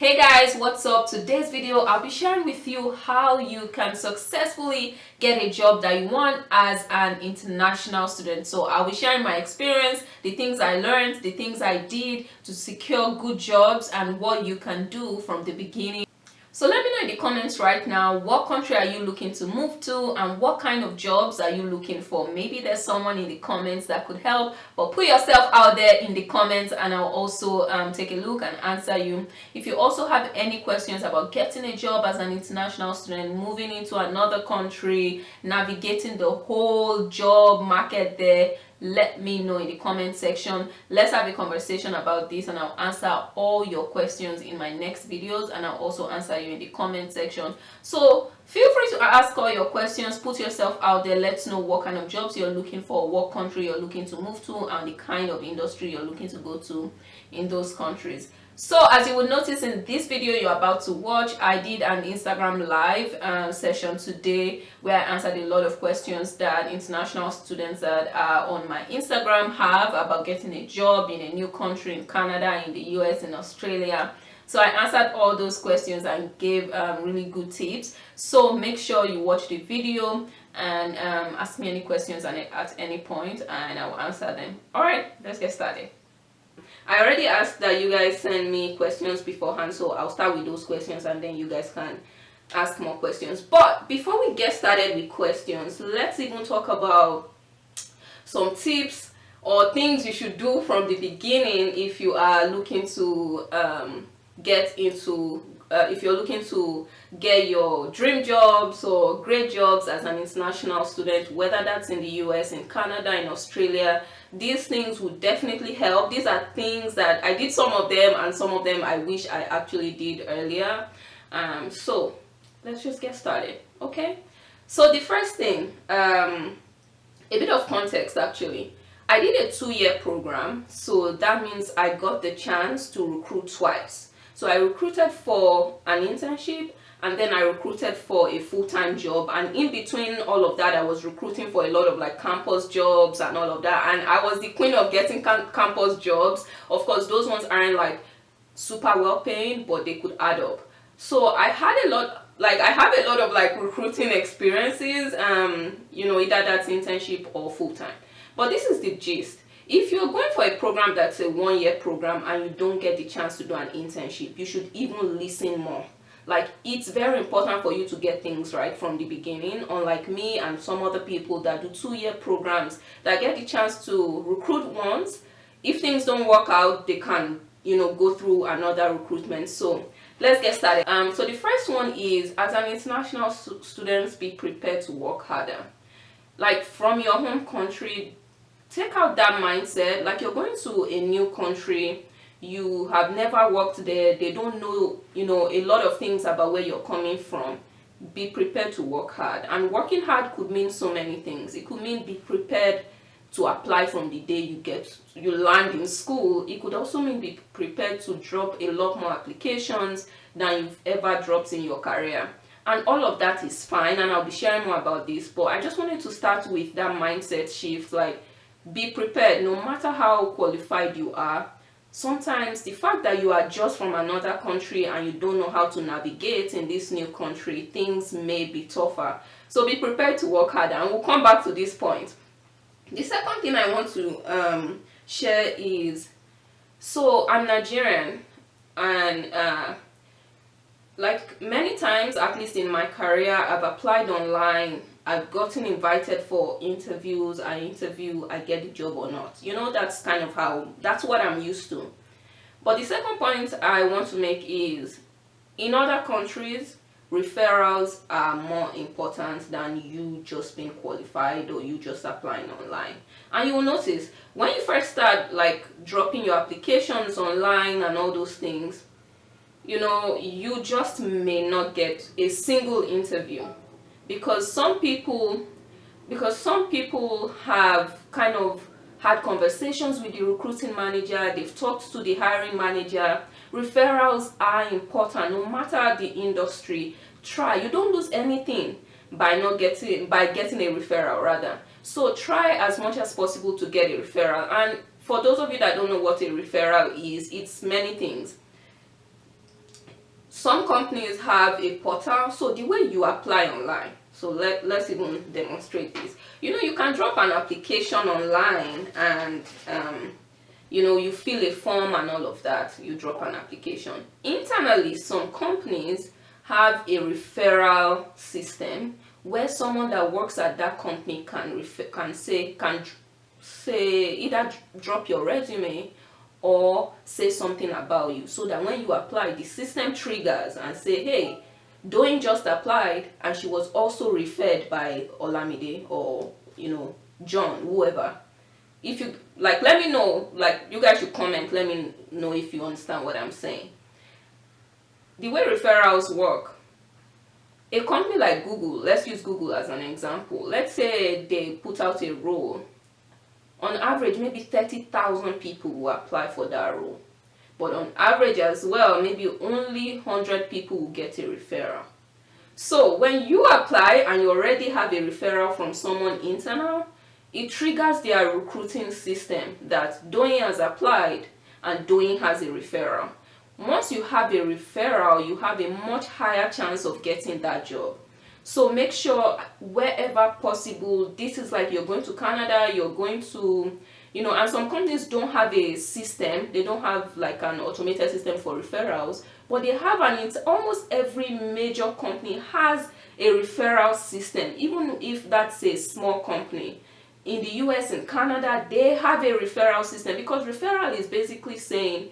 Hey guys, what's up? Today's video I'll be sharing with you how you can successfully get a job that you want as an international student. So I'll be sharing my experience, the things I learned, the things I did to secure good jobs, and what you can do from the beginning. So let me know in the comments right now, what country are you looking to move to and what kind of jobs are you looking for? Maybe there's someone in the comments that could help, but put yourself out there in the comments and I'll also take a look and answer you. If you also have any questions about getting a job as an international student, moving into another country, navigating the whole job market there, let me know in the comment section. Let's have a conversation about this and I'll answer all your questions in my next videos, and I'll also answer you in the comment section. So feel free to ask all your questions, put yourself out there. Let's know what kind of jobs you're looking for, what country you're looking to move to, and the kind of industry you're looking to go to in those countries. So as you will notice in this video you're about to watch, I did an Instagram live session today where I answered a lot of questions that international students that are on my Instagram have about getting a job in a new country, in Canada, in the US, in Australia. So I answered all those questions and gave really good tips. So make sure you watch the video and ask me any questions at any point and I will answer them. Alright, let's get started. I already asked that you guys send me questions beforehand, so I'll start with those questions and then you guys can ask more questions. But before we get started with questions, let's even talk about some tips or things you should do from the beginning if you are looking to if you're looking to get your dream jobs or great jobs as an international student, whether that's in the US, in Canada, in Australia. These things would definitely help. These are things that I did, some of them, and some of them I wish I actually did earlier. So let's just get started. Okay, so the first thing, a bit of context actually. I did a 2-year program, so that means I got the chance to recruit twice. So I recruited for an internship and then I recruited for a full-time job, and in between all of that I was recruiting for a lot of like campus jobs and all of that, and I was the queen of getting campus jobs. Of course those ones aren't like super well paying, but they could add up. So I have a lot of like recruiting experiences, you know, either that's internship or full-time. But this is the gist. If you're going for a program that's a 1-year program and you don't get the chance to do an internship, you should even listen more. Like, it's very important for you to get things right from the beginning, unlike me and some other people that do 2-year programs that get the chance to recruit once. If things don't work out, they can, you know, go through another recruitment. So let's get started. So the first one is, as an international student, be prepared to work harder. Like, from your home country, take out that mindset. Like, you're going to a new country, you have never worked there, they don't know, you know, a lot of things about where you're coming from. Be prepared to work hard. And working hard could mean so many things. It could mean be prepared to apply from the day you land in school. It could also mean be prepared to drop a lot more applications than you've ever dropped in your career. And all of that is fine, and I'll be sharing more about this, but I just wanted to start with that mindset shift. Like, be prepared. No matter how qualified you are, sometimes the fact that you are just from another country and you don't know how to navigate in this new country, things may be tougher. So be prepared to work harder, and we'll come back to this point. The second thing I want to share is, so I'm Nigerian, and like many times, at least in my career, I've applied online, I've gotten invited for interviews, I interview, I get the job or not. You know, that's kind of that's what I'm used to. But the second point I want to make is, in other countries, referrals are more important than you just being qualified or you just applying online. And you will notice, when you first start like dropping your applications online and all those things, you know, you just may not get a single interview, because some people have kind of had conversations with the recruiting manager, they've talked to the hiring manager. Referrals are important no matter the industry. Try. You don't lose anything by getting a referral rather. So try as much as possible to get a referral. And for those of you that don't know what a referral is, it's many things. Some companies have a portal, so the way you apply online. So let's even demonstrate this. You can drop an application online, and you fill a form and all of that. You drop an application. Internally, some companies have a referral system where someone that works at that company can say either drop your resume or say something about you, so that when you apply, the system triggers and say, hey, Doing just applied and she was also referred by Olamide or John, whoever. If you like, let me know, like, you guys should comment, let me know if you understand what I'm saying. The way referrals work, a company like Google, let's use Google as an example. Let's say they put out a role. On average, maybe 30,000 people will apply for that role. But on average as well, maybe only 100 people will get a referral. So when you apply and you already have a referral from someone internal, it triggers their recruiting system that Doyin has applied and Doyin has a referral. Once you have a referral, you have a much higher chance of getting that job. So make sure wherever possible, this is like you're going to Canada, you're going to, and some companies don't have a system, they don't have like an automated system for referrals, but they have almost every major company has a referral system, even if that's a small company. In the US and Canada, they have a referral system, because referral is basically saying,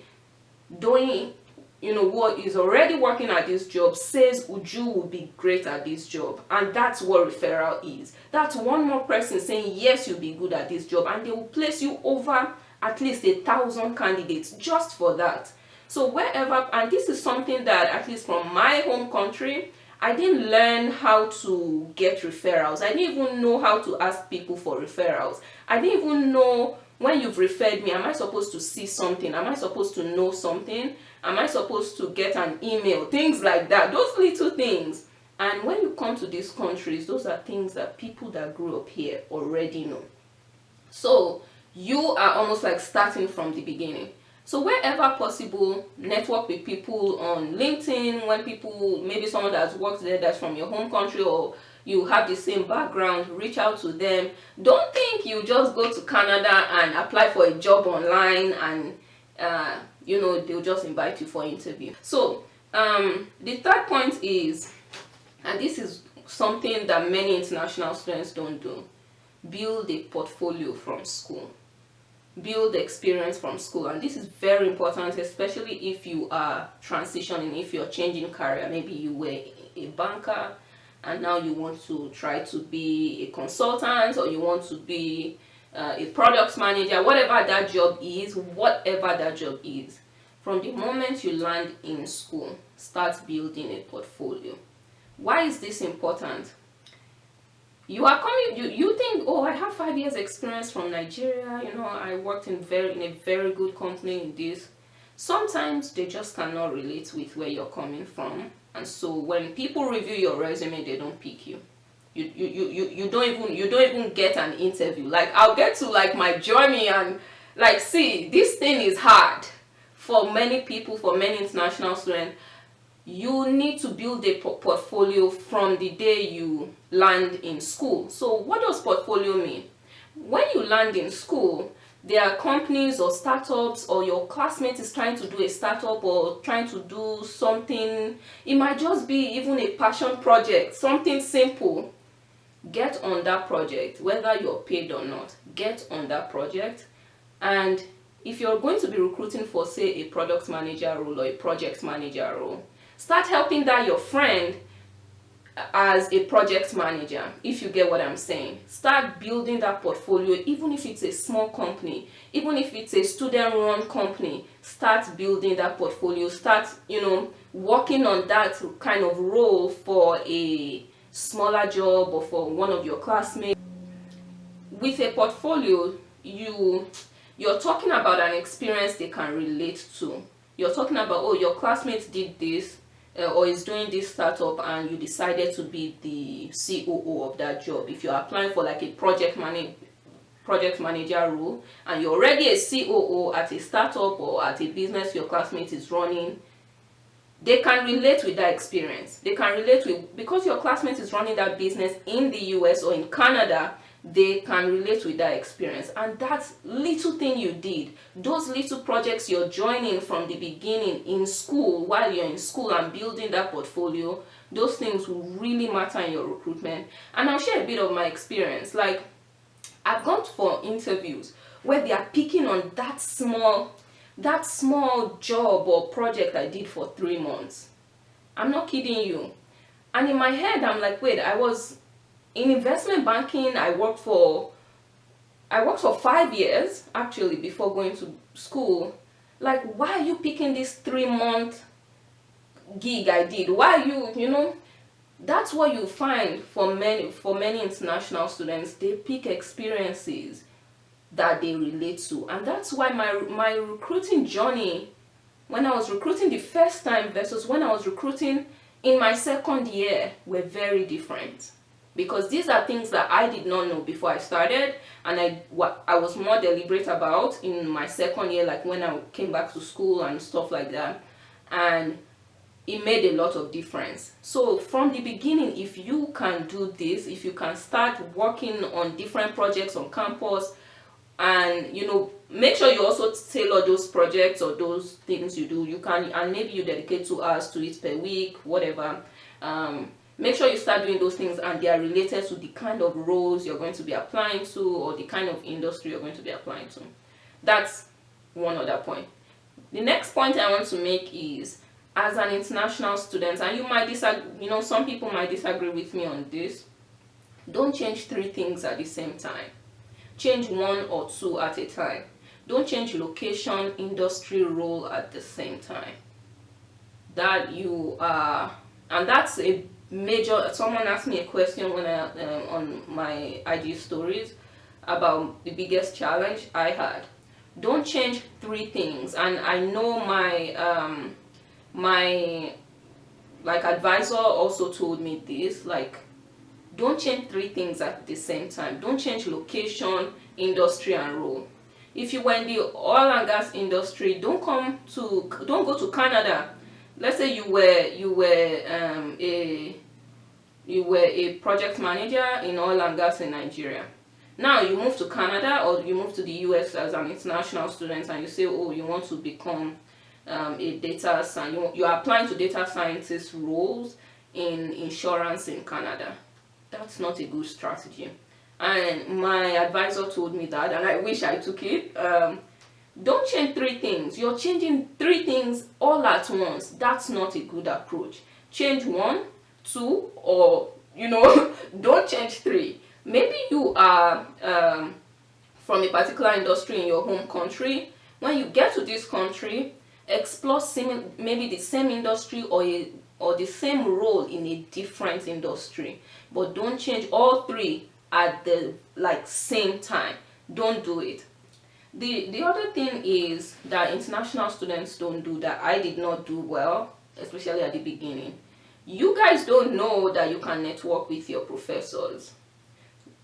Doyin, what is already working at this job says Uju will be great at this job, and that's what referral is. That's one more person saying yes, you'll be good at this job, and they will place you over at least 1,000 candidates just for that. So wherever, and this is something that, at least from my home country, I didn't learn how to get referrals. I didn't even know how to ask people for referrals. I didn't even know, when you've referred me, am I supposed to see something? Am I supposed to know something? Am I supposed to get an email? Things like that. Those little things. And when you come to these countries, those are things that people that grew up here already know. So you are almost like starting from the beginning. So wherever possible, network with people on LinkedIn. When people, maybe someone that's worked there that's from your home country, or you have the same background, reach out to them. Don't think you just go to Canada and apply for a job online and they'll just invite you for an interview. So the third point is, and this is something that many international students don't do, build a portfolio from school. Build experience from school. And this is very important, especially if you are transitioning, if you're changing career. Maybe you were a banker and now you want to try to be a consultant, or you want to be a product manager, whatever that job is. From the moment you land in school, start building a portfolio. Why is this important? You are coming, you think, oh, I have 5 years experience from Nigeria, I worked in a very good company in this. Sometimes they just cannot relate with where you're coming from, and so when people review your resume, they don't pick you. You don't even get an interview. Like, I'll get to like my journey, and like, see, this thing is hard for many people, for many international students. You need to build a portfolio from the day you land in school. So what does portfolio mean? When you land in school, there are companies or startups, or your classmate is trying to do a startup or trying to do something. It might just be even a passion project, something simple. Get on that project, whether you're paid or not. Get on that project. And if you're going to be recruiting for, say, a product manager role or a project manager role, start helping that your friend as a project manager, if you get what I'm saying. Start building that portfolio, even if it's a small company, even if it's a student-run company. Start building that portfolio. Start, working on that kind of role for a smaller job or for one of your classmates. With a portfolio, you're talking about an experience they can relate to. You're talking about, oh, your classmates did this, or is doing this startup, and you decided to be the COO of that job. If you're applying for like a project manager role, and you're already a COO at a startup or at a business your classmate is running, they can relate with that experience. They can relate with, because your classmate is running that business in the US or in Canada, they can relate with that experience. And that little thing you did, those little projects you're joining from the beginning in school, while you're in school and building that portfolio, those things will really matter in your recruitment. And I'll share a bit of my experience. Like, I've gone for interviews where they are picking on that small job or project I did for 3 months. I'm not kidding you. And in my head, I'm like, wait, I was in investment banking. I worked for 5 years actually before going to school. Like, why are you picking this 3 month gig I did? Why are you? That's what you find for many international students. They pick experiences that they relate to. And that's why my recruiting journey, when I was recruiting the first time versus when I was recruiting in my second year, were very different. Because these are things that I did not know before I started, and I was more deliberate about in my second year, like when I came back to school and stuff like that. And it made a lot of difference. So from the beginning, if you can do this, if you can start working on different projects on campus, and make sure you also tailor those projects or those things you do, you can, and maybe you dedicate 2 hours to it per week, whatever. Make sure you start doing those things and they are related to the kind of roles you're going to be applying to, or the kind of industry you're going to be applying to. That's one other point. The next point I want to make is, as an international student, and you might disagree, some people might disagree with me on this, don't change 3 things at the same time. Change 1 or 2 at a time. Don't change location, industry, role at the same time. That you are, and that's a major. Someone asked me a question when on my IG stories about the biggest challenge I had. Don't change 3 things, and I know my advisor also told me this, like, don't change 3 things at the same time. Don't change location, industry, and role. If you were in the oil and gas industry, don't go to Canada. Let's say you were a project manager in oil and gas in Nigeria. Now you move to Canada or you move to the US as an international student, and you say, oh, you want to become a data scientist. You are applying to data scientist roles in insurance in Canada. That's not a good strategy. And my advisor told me that, and I wish I took it. Don't change 3 things. You're changing 3 things all at once. That's not a good approach. Change 1, 2, or don't change 3. Maybe you are from a particular industry in your home country. When you get to this country, explore maybe the same industry or the same role in a different industry, but don't change all 3 at the same time. Don't do it. The other thing is that international students don't do, that I did not do well, especially at the beginning. You guys don't know that you can network with your professors.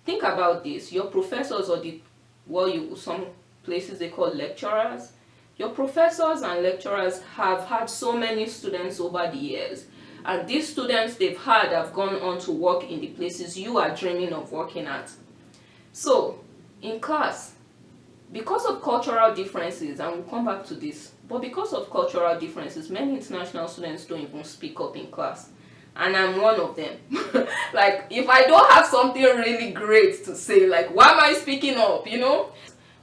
Think about this. Your professors, or some places they call lecturers. Your professors and lecturers have had so many students over the years, and these students have gone on to work in the places you are dreaming of working at. So in class, because of cultural differences, and we'll come back to this, but because of cultural differences, many international students don't even speak up in class, and I'm one of them. Like, if I don't have something really great to say, like, why am I speaking up?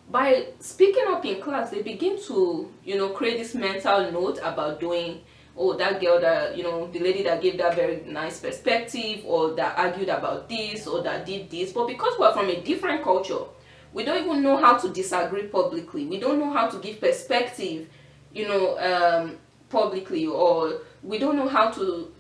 By speaking up in class, they begin to create this mental note about doing, oh, that girl that the lady that gave that very nice perspective, or that argued about this, or that did this. But because we're from a different culture, we don't even know how to disagree publicly. We don't know how to give perspective publicly, or we don't know how to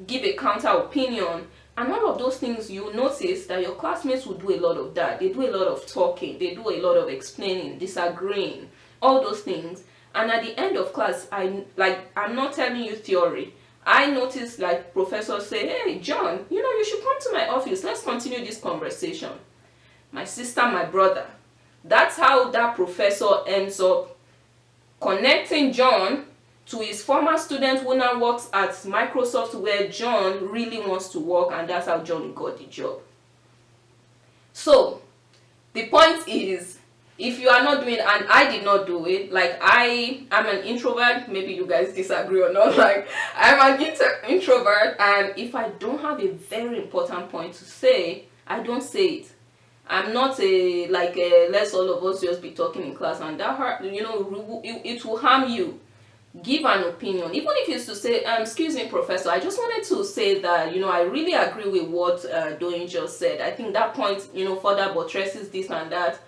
give a counter opinion. And all of those things, you notice that your classmates will do a lot of that. They do a lot of talking, they do a lot of explaining, disagreeing, all those things. And at the end of class, I'm not telling you theory. I notice professors say, hey John, you should come to my office, let's continue this conversation. My sister, my brother. That's how that professor ends up connecting John to his former student who now works at Microsoft, where John really wants to work, and that's how John got the job. So the point is, if you are not doing, and I did not do it, like I'm an introvert, maybe you guys disagree or not, like I'm an introvert, and if I don't have a very important point to say, I don't say it. I'm not a let's all of us just be talking in class, and that hurt, it will harm you. Give an opinion, even if it's to say, excuse me professor, I just wanted to say that I really agree with what Doyin just said. I think that point further buttresses this and that.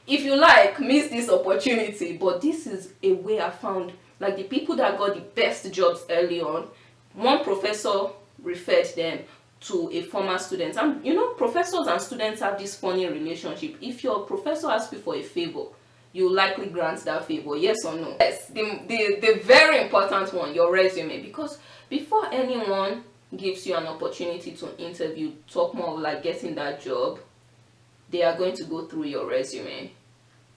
If you like, miss this opportunity, but this is a way I found, like, the people that got the best jobs early on, one professor referred them to a former student. And professors and students have this funny relationship. If your professor asks you for a favor, you likely grant that favor, yes or no? Yes. The very important one, your resume, because before anyone gives you an opportunity to interview, talk more of like getting that job, they are going to go through your resume,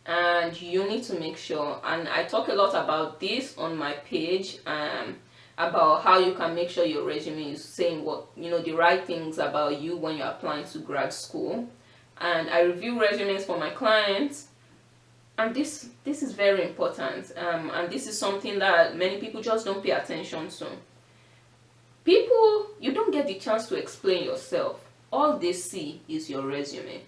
and you need to make sure, and I talk a lot about this on my page, about how you can make sure your resume is saying what the right things about you when you're applying to grad school. And I review resumes for my clients, and this is very important, and this is something that many people just don't pay attention to. People, you don't get the chance to explain yourself. All they see is your resume.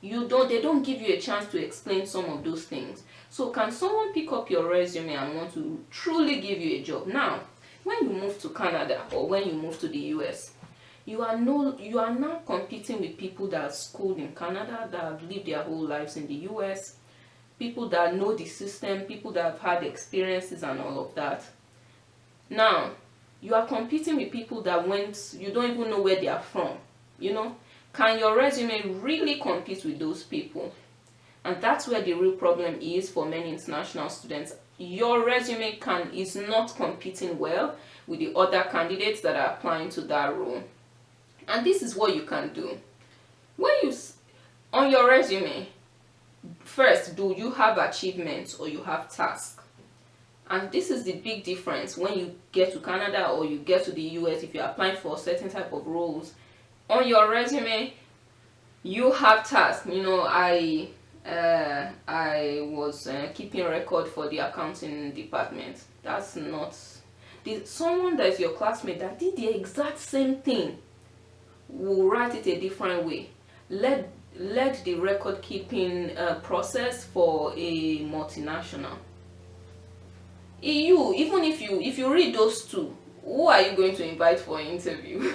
They don't give you a chance to explain some of those things. So can someone pick up your resume and want to truly give you a job? Now, when you move to Canada or when you move to the US, you are now competing with people that are schooled in Canada, that have lived their whole lives in the US, people that know the system, people that have had experiences and all of that. Now, you are competing with people that you don't even know where they are from, Can your resume really compete with those people? And that's where the real problem is for many international students. Your resume is not competing well with the other candidates that are applying to that role. And this is what you can do. On your resume, first, do you have achievements or you have tasks? And this is the big difference when you get to Canada or you get to the US. If you're applying for certain type of roles, on your resume, you have tasks. I was keeping record for the accounting department. That's not someone that is your classmate that did the exact same thing will write it a different way. Let the record keeping process for a multinational. Even if you read those two, who are you going to invite for an interview?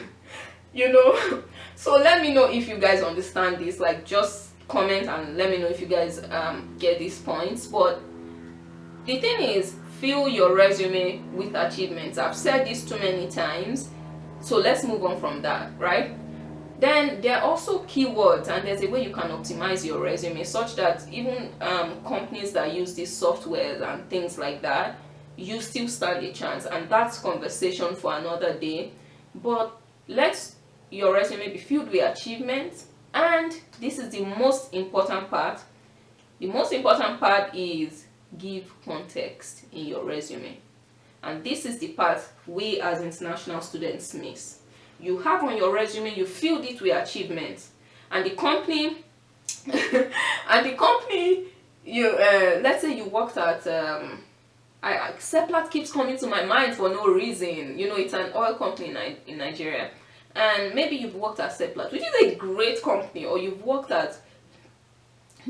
So let me know if you guys understand this. Like, just comment and let me know if you guys get these points. But the thing is, fill your resume with achievements. I've said this too many times, so let's move on from that, right? Then there are also keywords, and there's a way you can optimize your resume such that even companies that use these softwares and things like that, you still stand a chance. And that's conversation for another day. But let your resume be filled with achievements. And this is the most important part. The most important part is give context in your resume. And this is the part we as international students miss. You have on your resume, you filled it with achievements, and the company let's say you worked at Seplat keeps coming to my mind for no reason. It's an oil company in Nigeria, and maybe you've worked at Seplat, which is a great company, or you've worked at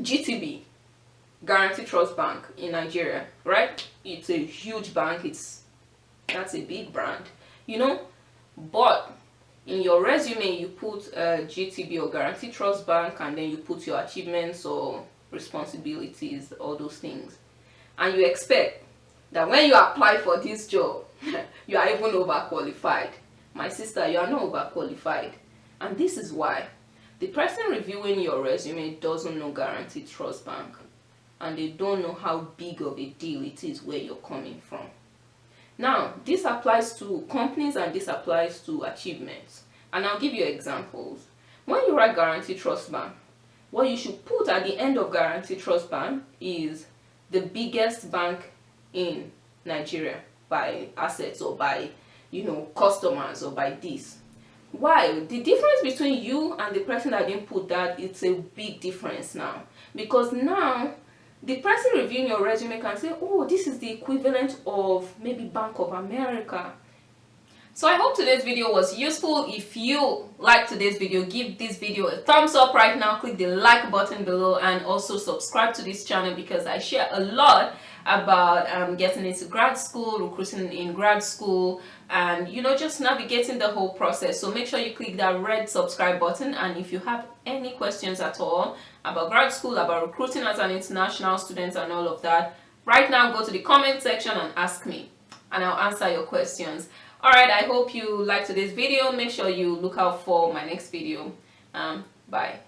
GTB, Guarantee Trust Bank in Nigeria, right? It's a huge bank. That's a big brand, but in your resume you put GTB or Guarantee Trust Bank, and then you put your achievements or responsibilities, all those things, and you expect that when you apply for this job you are even overqualified. My sister, you are not overqualified. And this is why the person reviewing your resume doesn't know Guarantee Trust Bank, and they don't know how big of a deal it is where you're coming from. Now, this applies to companies and this applies to achievements. And I'll give you examples. When you write Guarantee Trust Bank, what you should put at the end of Guarantee Trust Bank is the biggest bank in Nigeria. by assets or by, you know, customers or by this. Why? The difference between you and the person that didn't put that, it's a big difference now. Because now the person reviewing your resume can say, oh, this is the equivalent of maybe Bank of America. So I hope today's video was useful. If you like today's video, give this video a thumbs up right now, click the like button below, and also subscribe to this channel because I share a lot about getting into grad school, recruiting in grad school, and, you know, just navigating the whole process. So make sure you click that red subscribe button, and if you have any questions at all about grad school, about recruiting as an international student and all of that, right now go to the comment section and ask me, and I'll answer your questions. Alright, I hope you liked today's video. Make sure you look out for my next video. Bye.